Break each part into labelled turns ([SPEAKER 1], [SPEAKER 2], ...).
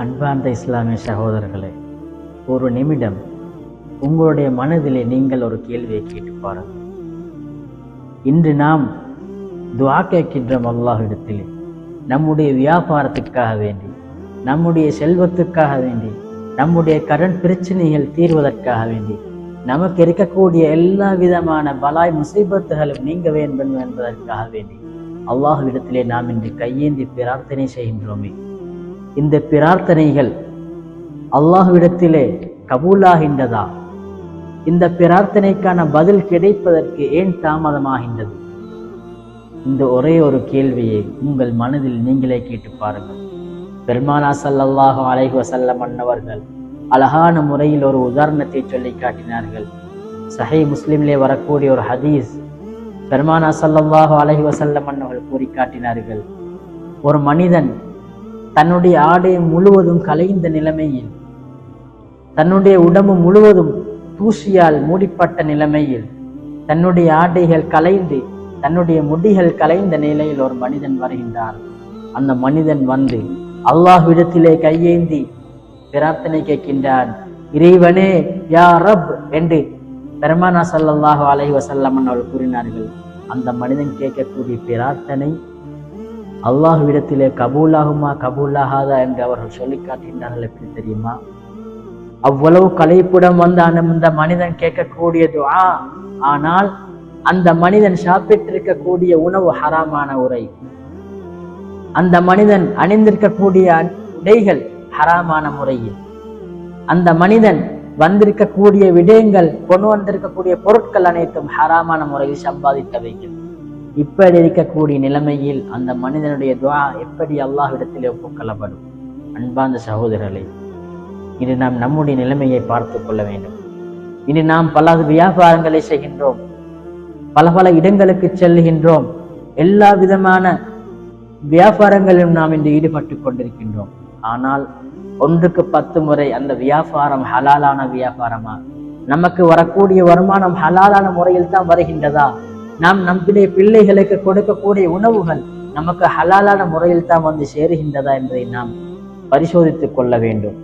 [SPEAKER 1] அன்பார்ந்த இஸ்லாமிய சகோதரர்களே, ஒரு நிமிடம் உங்களுடைய மனதிலே நீங்கள் ஒரு கேள்வியை கேட்டு பாருங்கள். இன்று நாம் துஆ கேட்கின்றோம் அல்லாஹ்விடத்திலே, நம்முடைய வியாபாரத்துக்காக வேண்டி, நம்முடைய செல்வத்துக்காக வேண்டி, நம்முடைய கடன் பிரச்சனைகள் தீர்வதற்காக வேண்டி, நமக்கு இருக்கக்கூடிய எல்லா விதமான பலாய் முசீபத்துகளும் நீங்க வேண்டும் என்பதற்காக வேண்டி அல்லாஹ்விடத்திலே நாம் இன்று கையேந்தி பிரார்த்தனை செய்கின்றோமே. இந்த பிரார்த்தனைகள் அல்லாஹ்விடத்திலே கபூலாகின்றதா? இந்த பிரார்த்தனைக்கான பதில் கிடைப்பதற்கு ஏன் தாமதமாகின்றது? இந்த ஒரே ஒரு கேள்வியை உங்கள் மனதில் நீங்களே கேட்டு பாருங்கள். பெருமானார் ஸல்லல்லாஹு அலைஹி வஸல்லம் அன்னவர்கள் அழகான முறையில் ஒரு உதாரணத்தை சொல்லி காட்டினார்கள். சஹீஹ் முஸ்லிமிலே வரக்கூடிய ஒரு ஹதீஸ், பெருமானார் ஸல்லல்லாஹு அலைஹி வஸல்லம் அன்னவர்கள் கூறி காட்டினார்கள், ஒரு மனிதன் தன்னுடைய ஆடை முழுவதும் கலைந்த நிலைமையில், தன்னுடைய உடம்பு முழுவதும் தூசியால் மூடிப்பட்ட நிலைமையில், தன்னுடைய ஆடைகள் கலைந்து தன்னுடைய முடிகள் கலைந்த நிலையில் ஒரு மனிதன் வருகின்றான். அந்த மனிதன் வந்து அல்லாஹ்விடத்திலே கையேந்தி பிரார்த்தனை கேட்கின்றான். இறைவனே யா ரப் என்று பெருமானார் ஸல்லல்லாஹு அலைஹி வஸல்லம் அவர்கள் கூறினார்கள். அந்த மனிதன் கேட்கக்கூடிய பிரார்த்தனை அல்லாஹ்விடத்திலே கபூலாகுமா கபூலாகாதா என்று அவர்கள் சொல்லி காட்டுகின்றார்கள். எப்படி தெரியுமா? அவ்வளவு களைப்புடன் வந்த அந்த மனிதன் கேட்கக்கூடிய துஆ, ஆனால் அந்த மனிதன் சாப்பிட்டிருக்கக்கூடிய உணவு ஹராமான உரை, அந்த மனிதன் அணிந்திருக்கக்கூடிய உடைகள் ஹராமான முறையில், அந்த மனிதன் வந்திருக்கக்கூடிய விடயங்கள், கொண்டு வந்திருக்கக்கூடிய பொருட்கள் அனைத்தும் ஹராமான முறையில் சம்பாதித்தவைகள். இப்படி இருக்கக்கூடிய நிலைமையில் அந்த மனிதனுடைய துஆ எப்படி அல்லாஹ்விடத்திலே ஒப்புக்கொள்ளப்படும்? அன்பார்ந்த சகோதரர்களே, இன்று நாம் நம்முடைய நிலைமையை பார்த்து கொள்ள வேண்டும். இன்று நாம் பல வியாபாரங்களை செய்கின்றோம், பல இடங்களுக்கு செல்கின்றோம், எல்லா விதமான வியாபாரங்களிலும் நாம் இன்று ஈடுபட்டு கொண்டிருக்கின்றோம். ஆனால் ஒன்றுக்கு 10 முறை அந்த வியாபாரம் ஹலாலான வியாபாரமா? நமக்கு வரக்கூடிய வருமானம் ஹலாலான முறையில் தான் வருகின்றதா? நாம் நம்முடைய பிள்ளைகளுக்கு கொடுக்கக்கூடிய உணவுகள் நமக்கு ஹலாலான முறையில் தான் வந்து சேருகின்றதா என்பதை நாம் பரிசோதித்துக் கொள்ள வேண்டும்.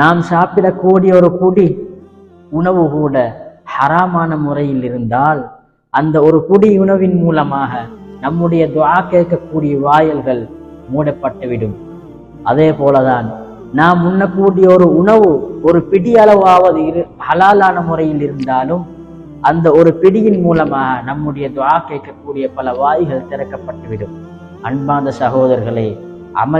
[SPEAKER 1] நாம் சாப்பிடக்கூடிய ஒரு குடி உணவு கூட ஹராமான முறையில் இருந்தால் அந்த ஒரு குடி உணவின் மூலமாக நம்முடைய துஆ கேட்கக்கூடிய வாயில்கள் மூடப்பட்டுவிடும். அதே போலதான் நாம் உண்ணக்கூடிய ஒரு உணவு ஒரு பிடி அளவாவது ஹலாலான முறையில் இருந்தாலும் அந்த ஒரு பிடியின் மூலமாக நம்முடைய துஆ கேட்கக்கூடிய பல வாய்கள் திறக்கப்பட்டுவிடும். அன்பார்ந்த சகோதரர்களே, அமல்